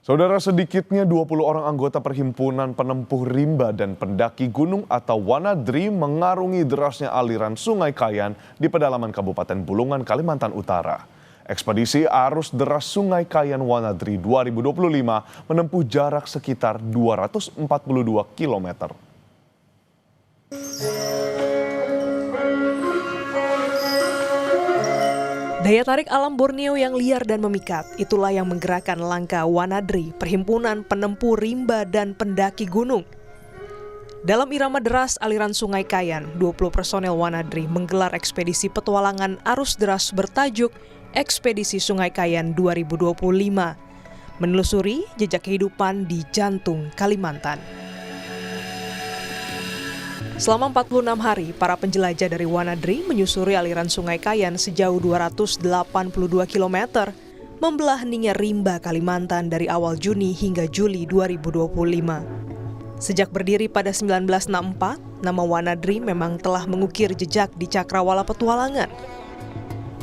Saudara, sedikitnya 20 orang anggota Perhimpunan Penempuh Rimba dan Pendaki Gunung atau Wanadri mengarungi derasnya aliran Sungai Kayan di pedalaman Kabupaten Bulungan, Kalimantan Utara. Ekspedisi arus deras Sungai Kayan Wanadri 2025 menempuh jarak sekitar 242 km. Daya tarik alam Borneo yang liar dan memikat, itulah yang menggerakkan langkah Wanadri, Perhimpunan Penempuh Rimba dan Pendaki Gunung. Dalam irama deras aliran Sungai Kayan, 20 personel Wanadri menggelar ekspedisi petualangan arus deras bertajuk Ekspedisi Sungai Kayan 2025, menelusuri jejak kehidupan di jantung Kalimantan. Selama 46 hari, para penjelajah dari Wanadri menyusuri aliran Sungai Kayan sejauh 282 km, membelah heningan rimba Kalimantan dari awal Juni hingga Juli 2025. Sejak berdiri pada 1964, nama Wanadri memang telah mengukir jejak di cakrawala petualangan.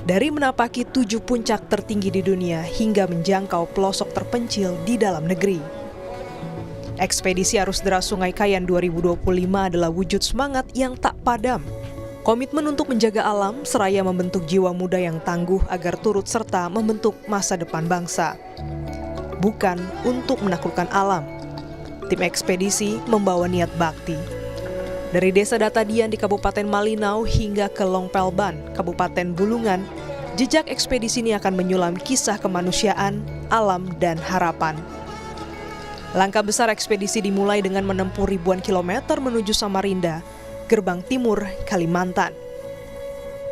Dari menapaki 7 puncak tertinggi di dunia hingga menjangkau pelosok terpencil di dalam negeri. Ekspedisi arus deras Sungai Kayan 2025 adalah wujud semangat yang tak padam. Komitmen untuk menjaga alam seraya membentuk jiwa muda yang tangguh agar turut serta membentuk masa depan bangsa. Bukan untuk menaklukkan alam. Tim ekspedisi membawa niat bakti. Dari Desa Datadian di Kabupaten Malinau hingga ke Longpelban, Kabupaten Bulungan, jejak ekspedisi ini akan menyulam kisah kemanusiaan, alam, dan harapan. Langkah besar ekspedisi dimulai dengan menempuh ribuan kilometer menuju Samarinda, gerbang timur Kalimantan.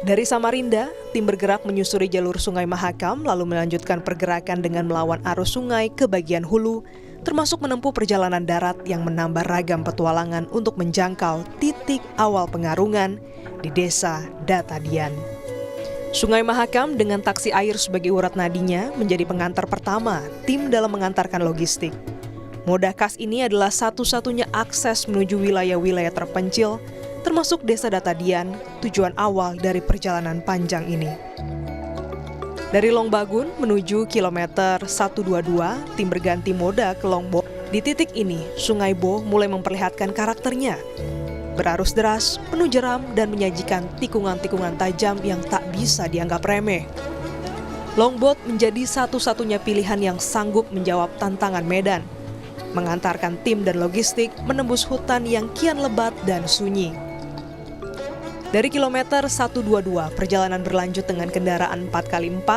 Dari Samarinda, tim bergerak menyusuri jalur Sungai Mahakam lalu melanjutkan pergerakan dengan melawan arus sungai ke bagian hulu, termasuk menempuh perjalanan darat yang menambah ragam petualangan untuk menjangkau titik awal pengarungan di Desa Datadian. Sungai Mahakam dengan taksi air sebagai urat nadinya menjadi pengantar pertama tim dalam mengantarkan logistik. Moda khas ini adalah satu-satunya akses menuju wilayah-wilayah terpencil, termasuk Desa Datadian, tujuan awal dari perjalanan panjang ini. Dari Longbagun menuju kilometer 122, tim berganti moda ke Longbo. Di titik ini, Sungai Bo mulai memperlihatkan karakternya. Berarus deras, penuh jeram, dan menyajikan tikungan-tikungan tajam yang tak bisa dianggap remeh. Longboat menjadi satu-satunya pilihan yang sanggup menjawab tantangan medan, mengantarkan tim dan logistik menembus hutan yang kian lebat dan sunyi. Dari kilometer 122, perjalanan berlanjut dengan kendaraan 4x4,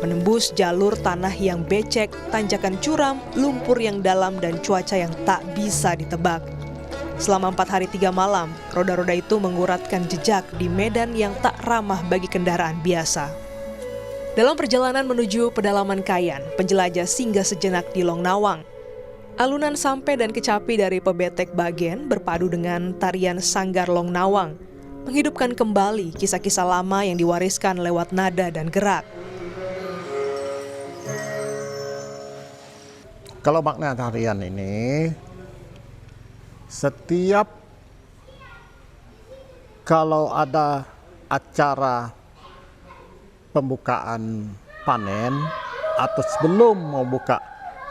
menembus jalur tanah yang becek, tanjakan curam, lumpur yang dalam, dan cuaca yang tak bisa ditebak. Selama 4 hari 3 malam, roda-roda itu menguratkan jejak di medan yang tak ramah bagi kendaraan biasa. Dalam perjalanan menuju pedalaman Kayan, penjelajah singgah sejenak di Longnawang. Alunan sampai dan kecapi dari Pebetek Bagen berpadu dengan tarian Sanggar Longnawang, menghidupkan kembali kisah-kisah lama yang diwariskan lewat nada dan gerak. Kalau makna tarian ini, setiap kalau ada acara pembukaan panen atau sebelum mau buka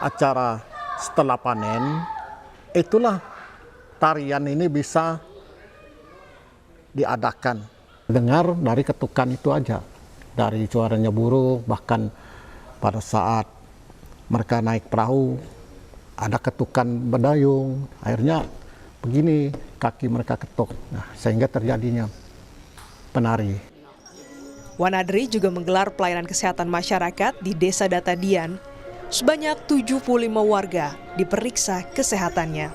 acara setelah panen, itulah tarian ini bisa diadakan. Dengar dari ketukan itu aja, dari suaranya burung, bahkan pada saat mereka naik perahu, ada ketukan berdayung, akhirnya begini kaki mereka ketuk, sehingga terjadinya penari. Wanadri juga menggelar pelayanan kesehatan masyarakat di Desa Datadian. Sebanyak 75 warga diperiksa kesehatannya.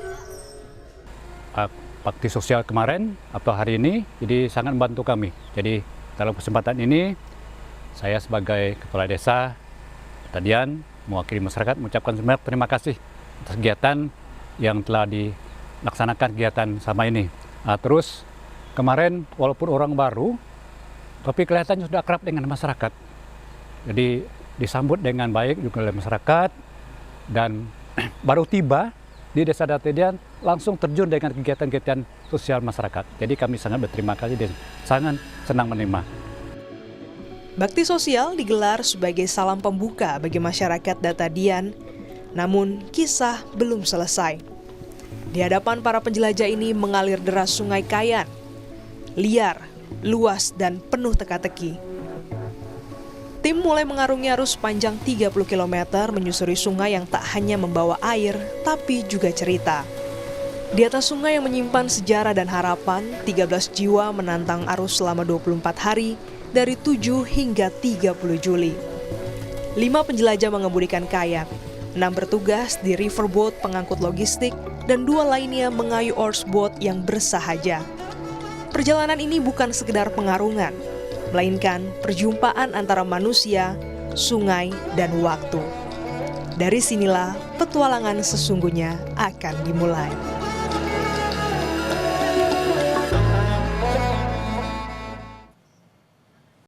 Bakti sosial kemarin atau hari ini jadi sangat membantu kami. Jadi dalam kesempatan ini saya sebagai Kepala Desa Datadian mewakili masyarakat mengucapkan sebanyak terima kasih atas kegiatan yang telah dilaksanakan kegiatan sama ini. Terus kemarin walaupun orang baru, tapi kelihatannya sudah akrab dengan masyarakat. Jadi disambut dengan baik juga oleh masyarakat, dan baru tiba di Desa Datadian langsung terjun dengan kegiatan-kegiatan sosial masyarakat. Jadi kami sangat berterima kasih dan sangat senang menerima. Bakti sosial digelar sebagai salam pembuka bagi masyarakat Datadian Namun, kisah belum selesai. Di hadapan para penjelajah ini mengalir deras Sungai Kayan. Liar, luas, dan penuh teka-teki. Tim mulai mengarungi arus panjang 30 km menyusuri sungai yang tak hanya membawa air, tapi juga cerita. Di atas sungai yang menyimpan sejarah dan harapan, 13 jiwa menantang arus selama 24 hari dari 7 hingga 30 Juli. 5 penjelajah mengemudikan kayak, 6 bertugas di riverboat pengangkut logistik, dan 2 lainnya mengayuh oarsboat yang bersahaja. Perjalanan ini bukan sekedar pengarungan, melainkan perjumpaan antara manusia, sungai, dan waktu. Dari sinilah petualangan sesungguhnya akan dimulai.